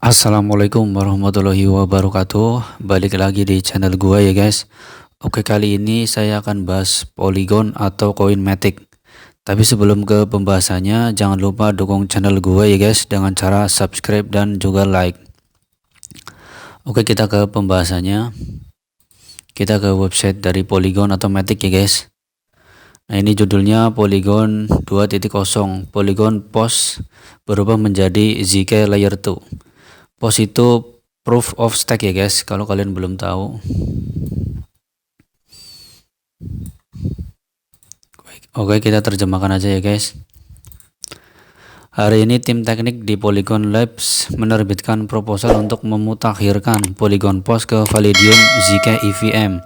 Assalamualaikum warahmatullahi wabarakatuh. Balik lagi di channel gua ya guys. Oke, kali ini saya akan bahas Polygon atau koin Matic. Tapi sebelum ke pembahasannya, jangan lupa dukung channel gua ya guys dengan cara subscribe dan juga like. Oke, kita ke pembahasannya. Kita ke website dari Polygon atau Matic ya guys. Nah, ini judulnya Polygon 2.0. Polygon POS berubah menjadi ZK Layer 2. POS itu proof of stake ya guys, kalau kalian belum tahu. Oke, kita terjemahkan aja ya guys. Hari ini tim teknik di Polygon Labs menerbitkan proposal untuk memutakhirkan Polygon POS ke Validium ZK EVM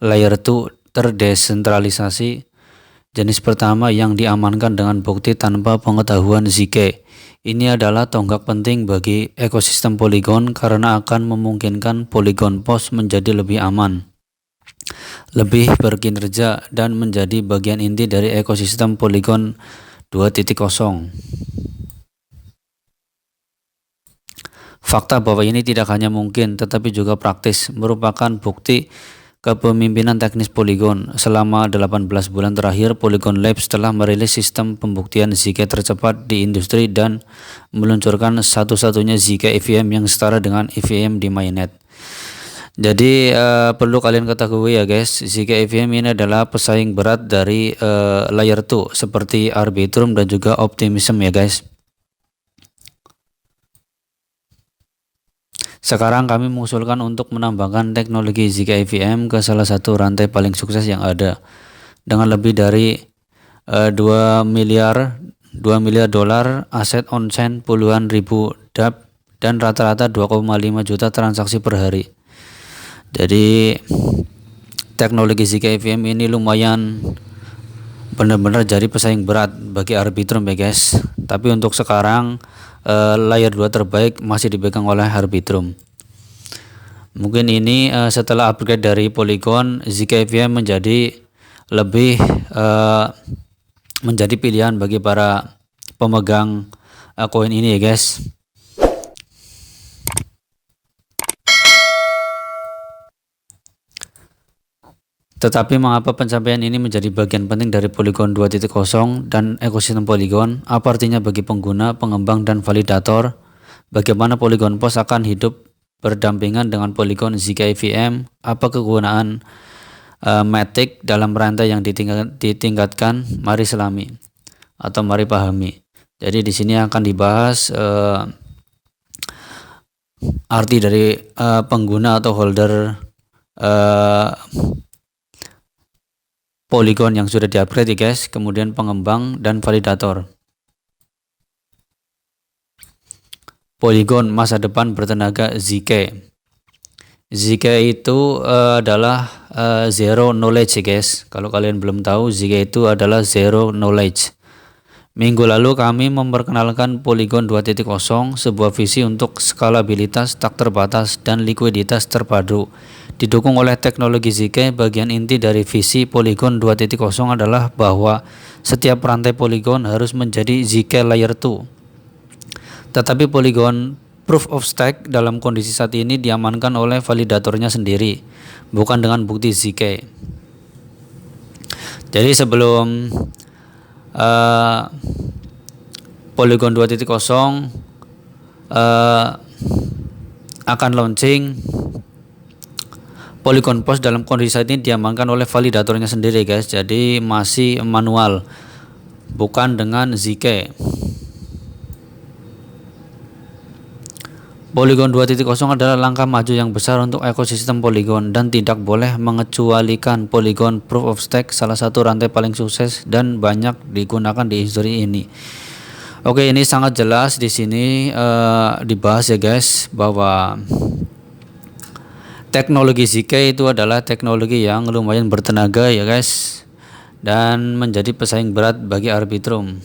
Layer 2 terdesentralisasi jenis pertama yang diamankan dengan bukti tanpa pengetahuan ZK. Ini adalah tonggak penting bagi ekosistem Polygon karena akan memungkinkan Polygon POS menjadi lebih aman, lebih berkinerja, dan menjadi bagian inti dari ekosistem Polygon 2.0. Fakta bahwa ini tidak hanya mungkin tetapi juga praktis merupakan bukti kepemimpinan teknis Polygon. Selama 18 bulan terakhir, Polygon Labs telah merilis sistem pembuktian ZK tercepat di industri dan meluncurkan satu-satunya ZK EVM yang setara dengan EVM di mainnet. Jadi perlu kalian ketahui ya guys, ZK EVM ini adalah pesaing berat dari Layer 2 seperti Arbitrum dan juga Optimism ya guys. Sekarang kami mengusulkan untuk menambahkan teknologi ZK EVM ke salah satu rantai paling sukses yang ada. Dengan lebih dari 2 miliar dolar, aset on-chain puluhan ribu dApp, dan rata-rata 2,5 juta transaksi per hari. Jadi teknologi ZK EVM ini lumayan benar-benar jadi pesaing berat bagi Arbitrum ya guys. Tapi untuk sekarang layer 2 terbaik masih dipegang oleh Arbitrum. Mungkin ini setelah upgrade dari Polygon, ZK EVM menjadi lebih menjadi pilihan bagi para pemegang koin ini ya guys. Tetapi mengapa pencapaian ini menjadi bagian penting dari Polygon 2.0 dan ekosistem Polygon? Apa artinya bagi pengguna, pengembang, dan validator? Bagaimana Polygon POS akan hidup berdampingan dengan Polygon ZK EVM? Apa kegunaan Matic dalam rantai yang ditingkatkan? Mari selami atau mari pahami. Jadi di sini akan dibahas arti dari pengguna atau holder Polygon yang sudah di-upgrade ya guys, kemudian pengembang dan validator. Polygon masa depan bertenaga ZK. ZK itu adalah zero knowledge ya guys. Kalau kalian belum tahu, ZK itu adalah zero knowledge. Minggu lalu kami memperkenalkan Polygon 2.0, sebuah visi untuk skalabilitas tak terbatas dan likuiditas terpadu. Didukung oleh teknologi ZK, bagian inti dari visi Polygon 2.0 adalah bahwa setiap rantai Polygon harus menjadi ZK Layer 2. Tetapi Polygon Proof of Stake dalam kondisi saat ini diamankan oleh validatornya sendiri, bukan dengan bukti ZK. Jadi sebelum Polygon 2.0 akan launching, Polygon POS dalam kondisi saat ini diamankan oleh validatornya sendiri guys. Jadi masih manual, bukan dengan ZK. Polygon 2.0 adalah langkah maju yang besar untuk ekosistem Polygon dan tidak boleh mengecualikan Polygon Proof of Stake, salah satu rantai paling sukses dan banyak digunakan di industri ini. Oke, ini sangat jelas di sini dibahas ya guys bahwa teknologi ZK itu adalah teknologi yang lumayan bertenaga ya guys, dan menjadi pesaing berat bagi Arbitrum.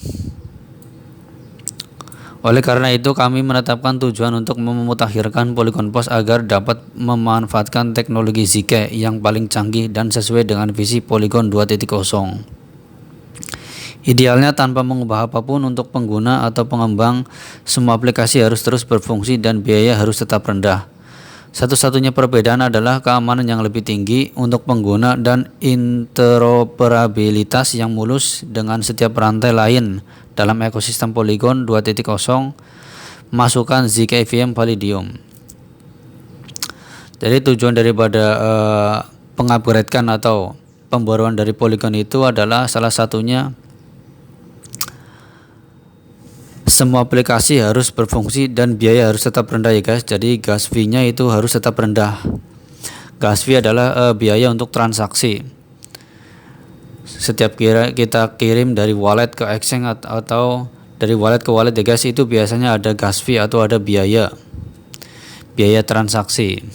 Oleh karena itu kami menetapkan tujuan untuk memutakhirkan Polygon POS agar dapat memanfaatkan teknologi ZK yang paling canggih dan sesuai dengan visi Polygon 2.0. Idealnya tanpa mengubah apapun untuk pengguna atau pengembang, semua aplikasi harus terus berfungsi dan biaya harus tetap rendah. Satu-satunya perbedaan adalah keamanan yang lebih tinggi untuk pengguna dan interoperabilitas yang mulus dengan setiap rantai lain dalam ekosistem Polygon 2.0. Masukkan ZK EVM Validium. Jadi tujuan daripada pengupgradekan atau pembaruan dari Polygon itu adalah salah satunya semua aplikasi harus berfungsi dan biaya harus tetap rendah ya guys. Jadi gas fee-nya itu harus tetap rendah. Gas fee adalah biaya untuk transaksi. Setiap kita kirim dari wallet ke exchange atau dari wallet ke wallet ya guys, itu biasanya ada gas fee atau ada biaya transaksi.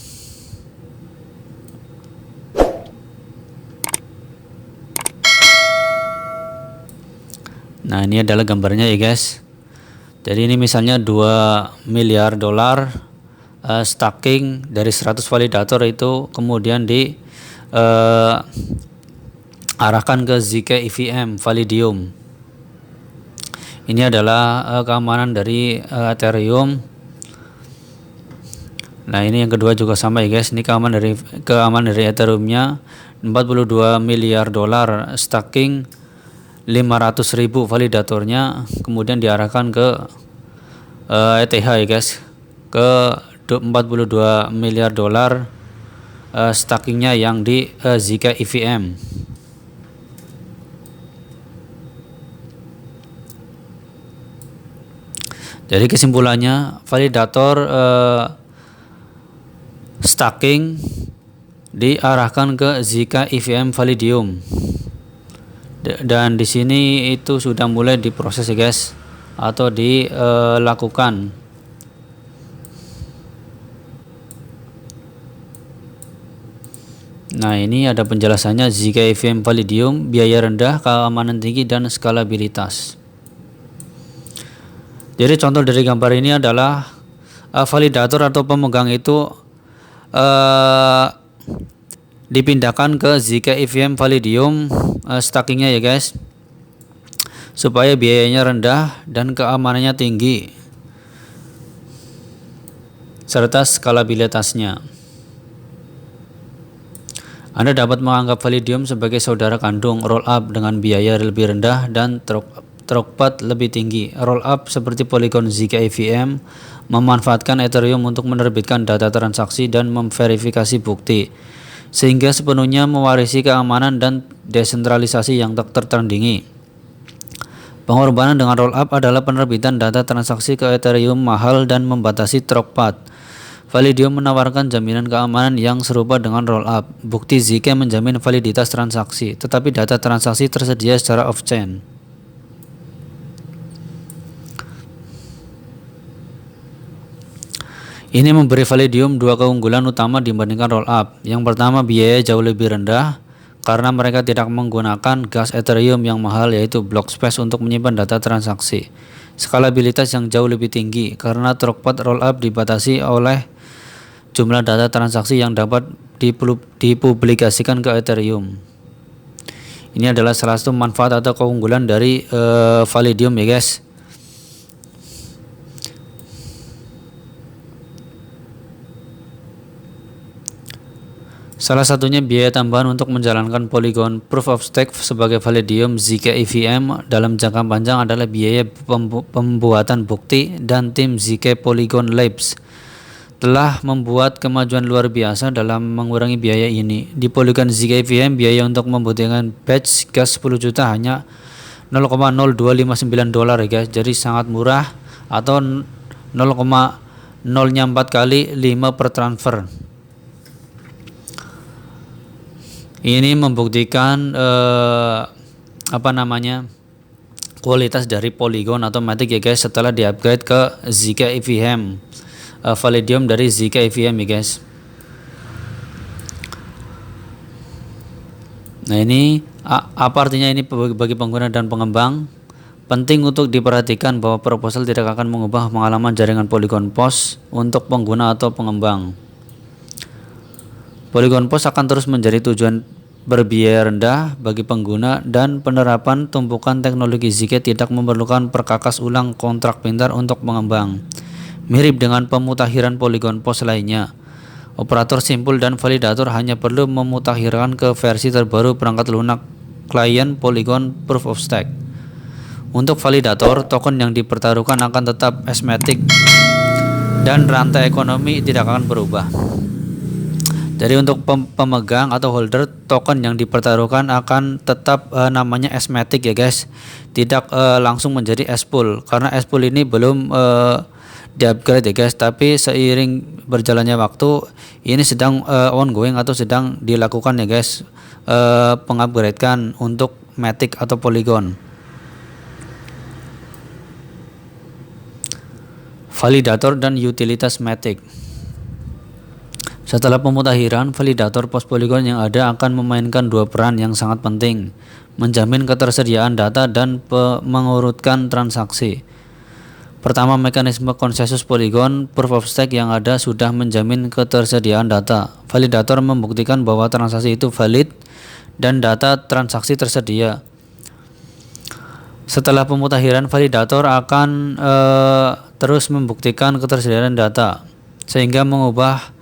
Nah, ini adalah gambarnya ya guys. Jadi ini misalnya 2 miliar dolar stacking dari 100 validator itu kemudian arahkan ke ZK EVM Validium. Ini adalah keamanan dari Ethereum. Nah, ini yang kedua juga sama ya guys. Ini keamanan dari Ethereum-nya 42 miliar dolar stacking 500.000 validatornya kemudian diarahkan ke ETH ya guys, ke 42 miliar dolar stackingnya yang di ZK EVM. Jadi kesimpulannya, validator stacking diarahkan ke ZK EVM Validium. Dan di sini itu sudah mulai diproses ya guys, atau dilakukan. Nah, ini ada penjelasannya ZK EVM Validium, biaya rendah, keamanan tinggi, dan skalabilitas. Jadi contoh dari gambar ini adalah validator atau pemegang itu dipindahkan ke ZK EVM Validium stackingnya ya guys, supaya biayanya rendah dan keamanannya tinggi serta skalabilitasnya. Anda dapat menganggap Validium sebagai saudara kandung rollup dengan biaya lebih rendah dan throughput lebih tinggi. Rollup seperti Polygon ZK EVM memanfaatkan Ethereum untuk menerbitkan data transaksi dan memverifikasi bukti, sehingga sepenuhnya mewarisi keamanan dan desentralisasi yang tak tertandingi. Pengorbanan dengan rollup adalah penerbitan data transaksi ke Ethereum mahal dan membatasi throughput. Validium menawarkan jaminan keamanan yang serupa dengan rollup. Bukti ZK menjamin validitas transaksi, tetapi data transaksi tersedia secara off-chain. Ini memberi Validium dua keunggulan utama dibandingkan rollup. Yang pertama, biaya jauh lebih rendah karena mereka tidak menggunakan gas Ethereum yang mahal, yaitu block space untuk menyimpan data transaksi. Skalabilitas yang jauh lebih tinggi karena throughput rollup dibatasi oleh jumlah data transaksi yang dapat dipublikasikan ke Ethereum. Ini adalah salah satu manfaat atau keunggulan dari Validium ya guys. Salah satunya biaya tambahan untuk menjalankan Polygon Proof of Stake sebagai Validium ZK EVM dalam jangka panjang adalah biaya pembuatan bukti, dan tim ZK Polygon Labs telah membuat kemajuan luar biasa dalam mengurangi biaya ini. Di Polygon ZK EVM, biaya untuk membutuhkan batch gas 10 juta hanya $0,0259 ya guys. Jadi sangat murah, atau 0,004 kali 5 per transfer. Ini membuktikan kualitas dari Polygon atau Matic ya guys, setelah di-upgrade ke ZK EVM Validium dari ZK EVM ya guys. Nah, ini apa artinya ini bagi pengguna dan pengembang? Penting untuk diperhatikan bahwa proposal tidak akan mengubah pengalaman jaringan Polygon POS untuk pengguna atau pengembang. Polygon POS akan terus menjadi tujuan berbiaya rendah bagi pengguna, dan penerapan tumpukan teknologi Zk tidak memerlukan perkakas ulang kontrak pintar untuk mengembang. Mirip dengan pemutakhiran Polygon POS lainnya, operator simpul dan validator hanya perlu memutakhirkan ke versi terbaru perangkat lunak klien Polygon Proof of Stake. Untuk validator, token yang dipertaruhkan akan tetap asymmetric dan rantai ekonomi tidak akan berubah. Jadi untuk pemegang atau holder, token yang dipertaruhkan akan tetap namanya asymmetric ya guys, tidak langsung menjadi S-pool, karena S-pool ini belum di-upgrade ya guys, tapi seiring berjalannya waktu ini sedang ongoing atau sedang dilakukan ya guys, pengupgradekan untuk Matic atau Polygon. Validator dan utilitas Matic. Setelah pemutakhiran, validator POS Polygon yang ada akan memainkan dua peran yang sangat penting, menjamin ketersediaan data dan mengurutkan transaksi. Pertama, mekanisme konsensus Polygon Proof of Stake yang ada sudah menjamin ketersediaan data. Validator membuktikan bahwa transaksi itu valid dan data transaksi tersedia. Setelah pemutakhiran, validator akan terus membuktikan ketersediaan data, sehingga mengubah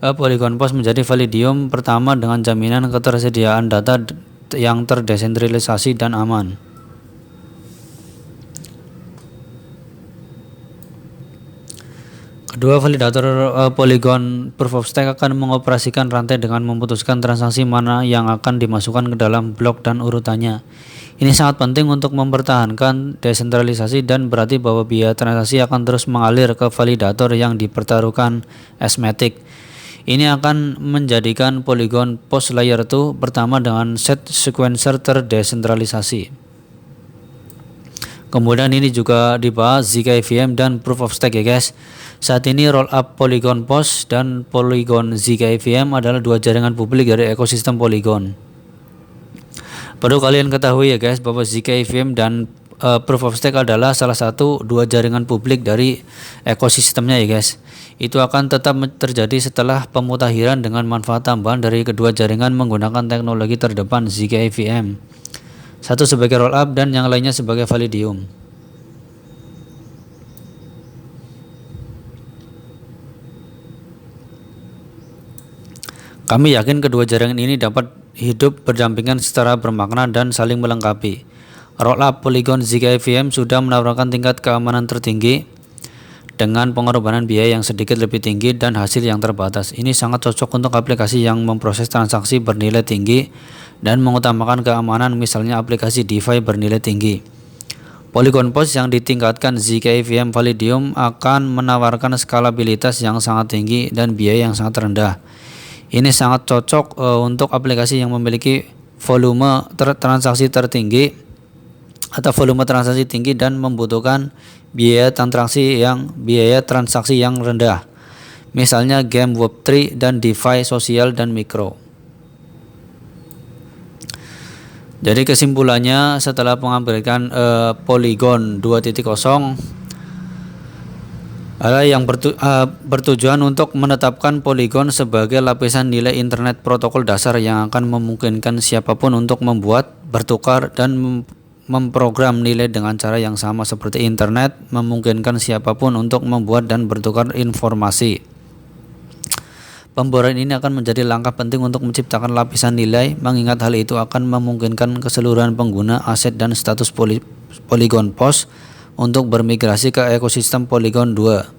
Polygon POS menjadi Validium pertama dengan jaminan ketersediaan data yang terdesentralisasi dan aman. Kedua, validator Polygon Proof of Stake akan mengoperasikan rantai dengan memutuskan transaksi mana yang akan dimasukkan ke dalam blok dan urutannya. Ini sangat penting untuk mempertahankan desentralisasi dan berarti bahwa biaya transaksi akan terus mengalir ke validator yang dipertaruhkan asymmetric. Ini akan menjadikan Polygon POS Layer 2 pertama dengan set sequencer terdesentralisasi. Kemudian ini juga dibahas ZK-EVM dan Proof of Stake ya guys. Saat ini rollup Polygon POS dan Polygon ZK-EVM adalah dua jaringan publik dari ekosistem Polygon. Perlu kalian ketahui ya guys bahwa ZK-EVM dan Proof of Stake adalah salah satu dua jaringan publik dari ekosistemnya ya guys. Itu akan tetap terjadi setelah pemutakhiran dengan manfaat tambahan dari kedua jaringan menggunakan teknologi terdepan ZK-EVM. Satu sebagai rollup dan yang lainnya sebagai Validium. Kami yakin kedua jaringan ini dapat hidup berdampingan secara bermakna dan saling melengkapi. Rollup Polygon ZK-EVM sudah menawarkan tingkat keamanan tertinggi dengan pengorbanan biaya yang sedikit lebih tinggi dan hasil yang terbatas. Ini sangat cocok untuk aplikasi yang memproses transaksi bernilai tinggi dan mengutamakan keamanan, misalnya aplikasi DeFi bernilai tinggi. Polygon POS yang ditingkatkan ZK-EVM Validium akan menawarkan skalabilitas yang sangat tinggi dan biaya yang sangat rendah. Ini sangat cocok untuk aplikasi yang memiliki volume transaksi tertinggi atau volume transaksi tinggi dan membutuhkan biaya transaksi yang rendah, misalnya game Web3 dan DeFi sosial dan mikro. Jadi kesimpulannya, setelah pengupgradean Polygon 2.0 adalah yang bertujuan untuk menetapkan Polygon sebagai lapisan nilai internet protokol dasar yang akan memungkinkan siapapun untuk membuat, bertukar, dan memprogram nilai dengan cara yang sama seperti internet, memungkinkan siapapun untuk membuat dan bertukar informasi. Pemboran ini akan menjadi langkah penting untuk menciptakan lapisan nilai, mengingat hal itu akan memungkinkan keseluruhan pengguna aset dan status Polygon POS untuk bermigrasi ke ekosistem Polygon 2.0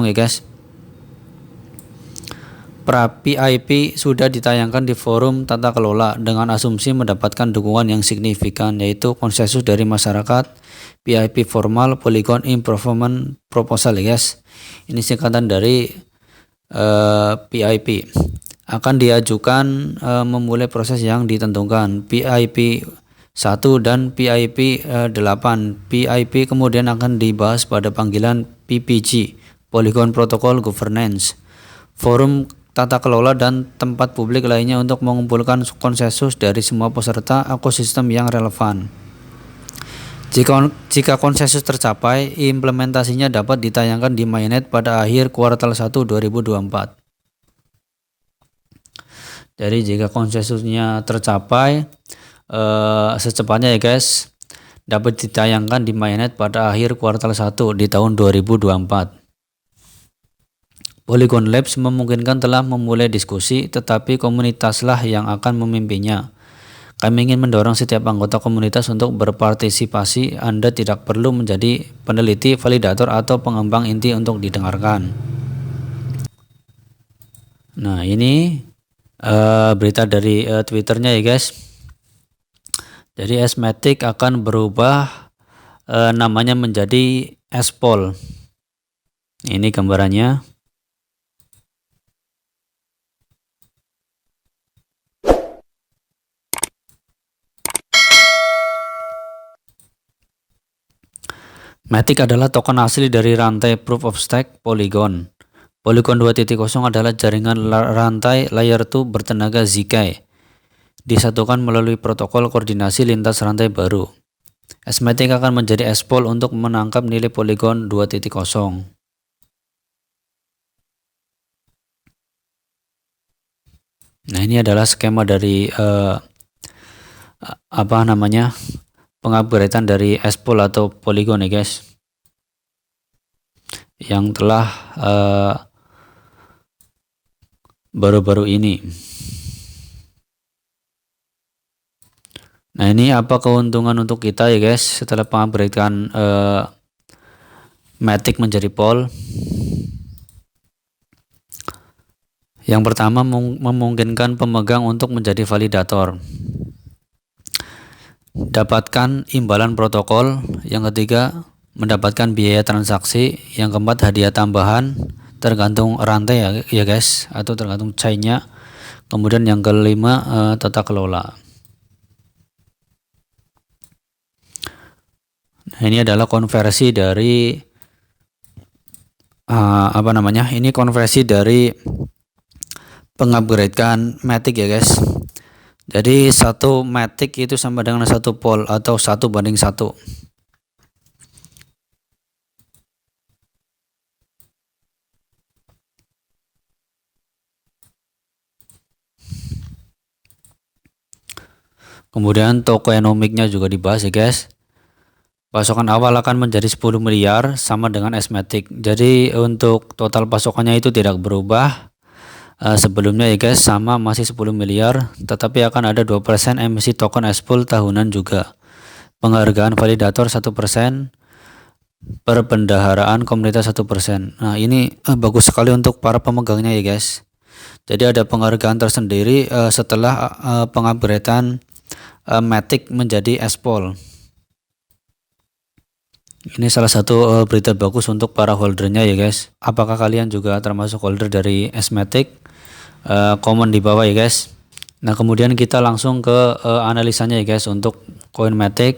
ya guys. PIP sudah ditayangkan di forum tata kelola dengan asumsi mendapatkan dukungan yang signifikan, yaitu konsensus dari masyarakat. PIP formal Polygon Improvement Proposal ya guys. Ini singkatan dari PIP. Akan diajukan memulai proses yang ditentukan. PIP 1 dan PIP 8. PIP kemudian akan dibahas pada panggilan PPG, Polygon Protocol Governance, forum tata kelola dan tempat publik lainnya untuk mengumpulkan konsensus dari semua peserta ekosistem yang relevan. Jika konsensus tercapai, implementasinya dapat ditayangkan di mainnet pada akhir kuartal 1 2024. Jadi jika konsensusnya tercapai secepatnya ya guys, dapat ditayangkan di mainnet pada akhir kuartal 1 di tahun 2024. Polygon Labs memungkinkan telah memulai diskusi, tetapi komunitaslah yang akan memimpinnya. Kami ingin mendorong setiap anggota komunitas untuk berpartisipasi. Anda tidak perlu menjadi peneliti, validator, atau pengembang inti untuk didengarkan. Nah, ini berita dari Twitternya ya guys. Jadi Esmatic akan berubah namanya menjadi Espol. Ini gambarannya. Matic adalah token asli dari rantai Proof of Stake Polygon. Polygon 2.0 adalah jaringan rantai Layer 2 bertenaga ZK. Disatukan melalui protokol koordinasi lintas rantai baru. Esmatic akan menjadi Espol untuk menangkap nilai Polygon 2.0. Nah, ini adalah skema dari pengupgradean dari Espol atau Polygon ya guys, yang telah baru-baru ini. Nah, ini apa keuntungan untuk kita ya guys setelah pengupgradean Matic menjadi Pol? Yang pertama, memungkinkan pemegang untuk menjadi validator, dapatkan imbalan protokol. Yang ketiga, mendapatkan biaya transaksi. Yang keempat, hadiah tambahan tergantung rantai ya guys, atau tergantung chainnya. Kemudian yang kelima, tata kelola. Nah, ini adalah konversi dari ini konversi dari pengupgradean Matic ya guys. Jadi satu Matic itu sama dengan satu Pol atau 1:1. Kemudian tokenomiknya juga dibahas ya guys. Pasokan awal akan menjadi 10 miliar sama dengan Esmatic. Jadi untuk total pasokannya itu tidak berubah. Sebelumnya ya guys sama masih 10 miliar, tetapi akan ada 2% emisi token Espol tahunan juga. Penghargaan validator 1%, perbendaharaan komunitas 1%. Nah, ini bagus sekali untuk para pemegangnya ya guys. Jadi ada penghargaan tersendiri setelah pengupgradean Matic menjadi Espol. Ini salah satu berita bagus untuk para holdernya ya guys. Apakah kalian juga termasuk holder dari Esmatic? Komen di bawah ya guys. Nah, kemudian kita langsung ke analisanya ya guys untuk koin Matic.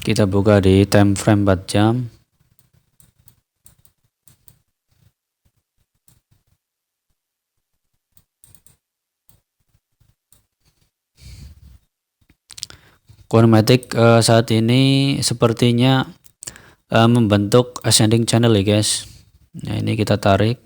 Kita buka di time frame 4 jam. Koin Matic saat ini sepertinya membentuk ascending channel ya guys. Nah, ini kita tarik.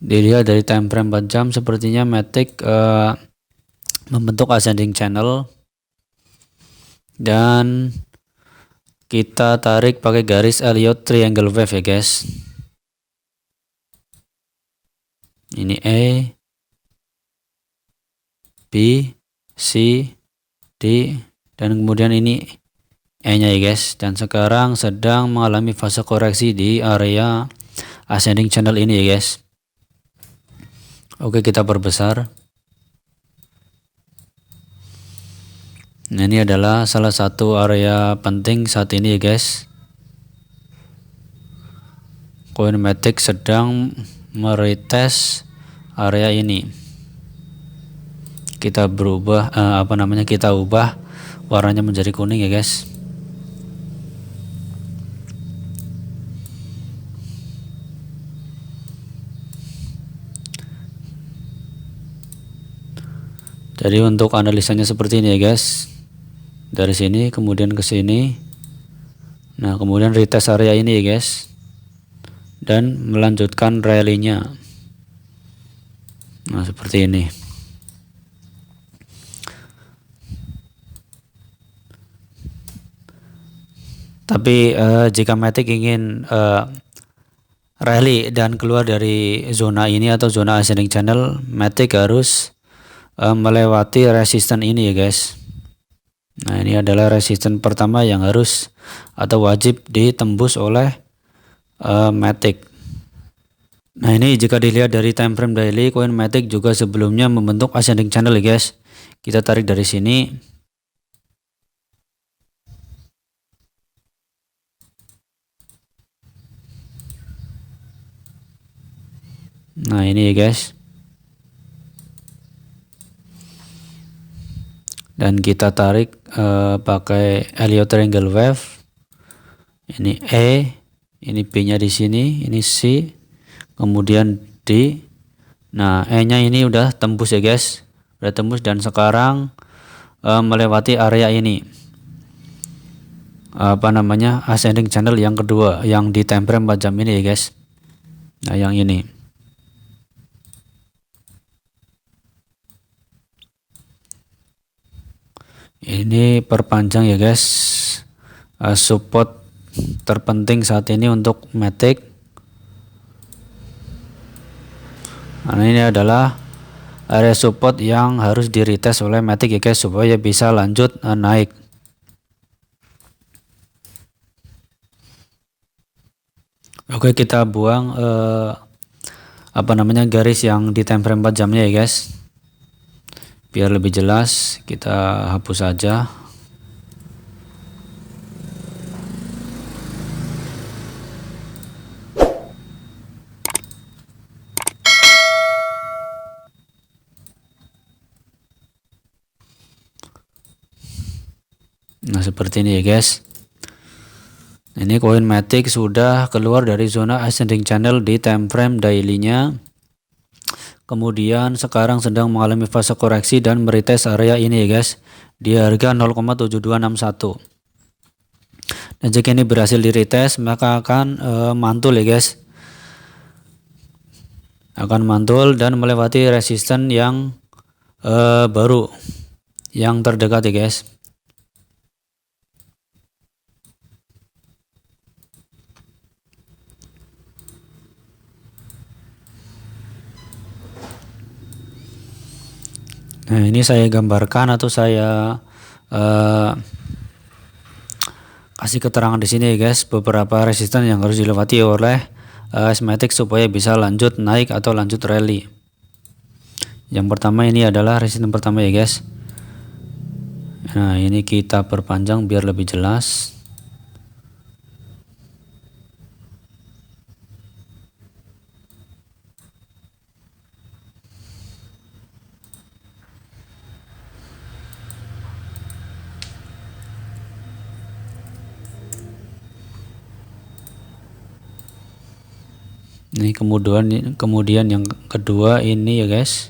Dilihat dari time frame 4 jam sepertinya Matic membentuk ascending channel, dan kita tarik pakai garis Elliott triangle wave ya guys. Ini E, B, C, D, dan kemudian ini E nya ya guys. Dan sekarang sedang mengalami fase koreksi di area ascending channel ini ya guys. Oke, kita perbesar. Nah, ini adalah salah satu area penting saat ini ya guys. Koin Matic sedang meretest area ini. Kita berubah kita ubah warnanya menjadi kuning ya guys. Jadi untuk analisanya seperti ini ya guys, dari sini kemudian ke sini, nah kemudian retest area ini ya guys, dan melanjutkan rally-nya. Nah seperti ini. Tapi jika Matic ingin rally dan keluar dari zona ini atau zona ascending channel, Matic harus melewati resisten ini ya guys. Nah ini adalah resisten pertama yang harus atau wajib ditembus oleh Matic. Nah ini jika dilihat dari time frame daily, koin Matic juga sebelumnya membentuk ascending channel ya guys. Kita tarik dari sini. Nah ini ya guys. Dan kita tarik pakai Elliott Triangle Wave. Ini E, ini B-nya di sini, ini C, kemudian D. Nah, E-nya ini udah tembus ya guys, udah tembus dan sekarang melewati area ini. Ascending channel yang kedua yang di time frame 4 jam ini ya guys. Nah, yang ini. Ini perpanjang ya guys, support terpenting saat ini untuk Matic. Nah ini adalah area support yang harus di retest oleh Matic ya guys, supaya bisa lanjut naik. Oke, kita buang garis yang di time frame 4 jamnya ya guys. Biar lebih jelas kita hapus saja. Nah seperti ini ya guys. Ini koin Matic sudah keluar dari zona ascending channel di time frame daily-nya. Kemudian sekarang sedang mengalami fase koreksi dan meretest area ini ya guys, di harga 0,7261. Dan jika ini berhasil di retest, maka akan mantul ya guys, akan mantul dan melewati resisten yang baru, yang terdekat ya guys. Nah ini saya gambarkan atau saya kasih keterangan di sini ya guys, beberapa resisten yang harus dilewati oleh Matic supaya bisa lanjut naik atau lanjut rally. Yang pertama ini adalah resisten pertama ya guys. Nah ini kita perpanjang biar lebih jelas. Ini kemudian yang kedua ini ya guys.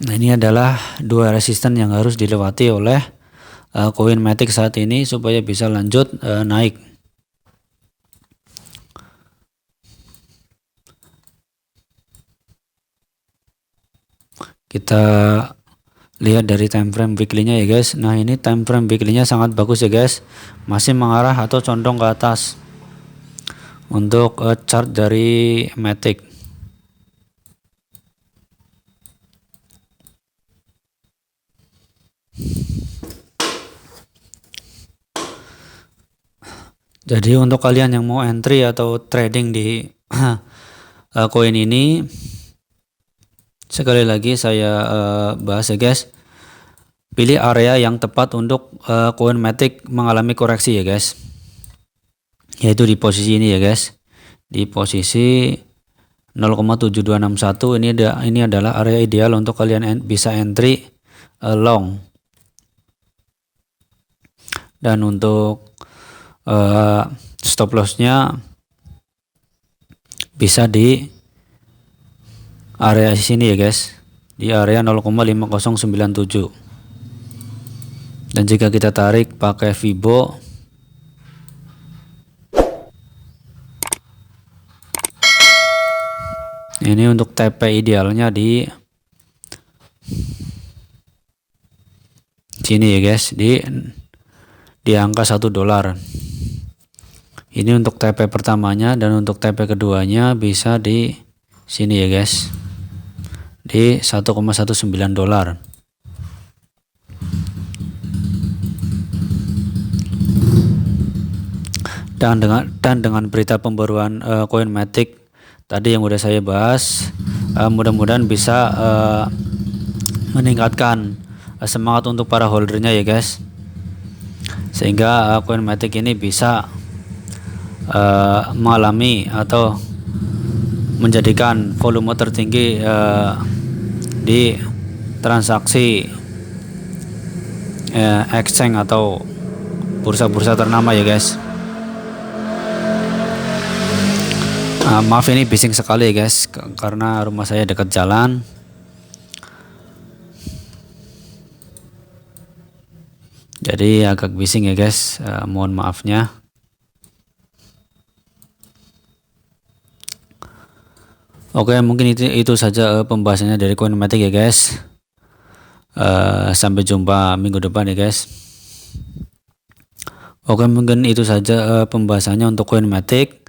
Nah ini adalah dua resisten yang harus dilewati oleh koin Matic saat ini supaya bisa lanjut naik. Kita lihat dari time frame weekly-nya ya guys. Nah ini time frame weekly-nya sangat bagus ya guys, masih mengarah atau condong ke atas untuk chart dari Matic. Jadi untuk kalian yang mau entry atau trading di koin ini, sekali lagi saya bahas ya guys, pilih area yang tepat untuk koin Matic mengalami koreksi ya guys, yaitu di posisi ini ya guys, di posisi 0,7261. Ini adalah area ideal untuk kalian bisa entry long. Dan untuk stop lossnya bisa di area sini ya guys, di area 0,5097. Dan jika kita tarik pakai Fibo, ini untuk TP idealnya di sini ya guys, di angka $1. Ini untuk TP pertamanya, dan untuk TP keduanya bisa di sini ya guys, di $1,19. Dan dengan berita pembaruan koin Matic tadi yang udah saya bahas, mudah-mudahan bisa meningkatkan semangat untuk para holdernya ya guys, sehingga koin Matic ini bisa mengalami atau menjadikan volume tertinggi di transaksi exchange atau bursa-bursa ternama ya guys. Maaf ini bising sekali ya guys, karena rumah saya dekat jalan. Jadi agak bising ya guys, mohon maafnya. Oke, mungkin itu saja pembahasannya dari koin Matic ya guys. Sampai jumpa minggu depan ya guys. Oke, mungkin itu saja pembahasannya untuk koin Matic.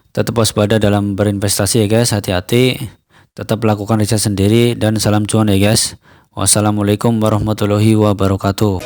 Tetap waspada dalam berinvestasi ya guys, hati-hati, tetap lakukan riset sendiri, dan salam cuan ya guys. Wassalamualaikum warahmatullahi wabarakatuh.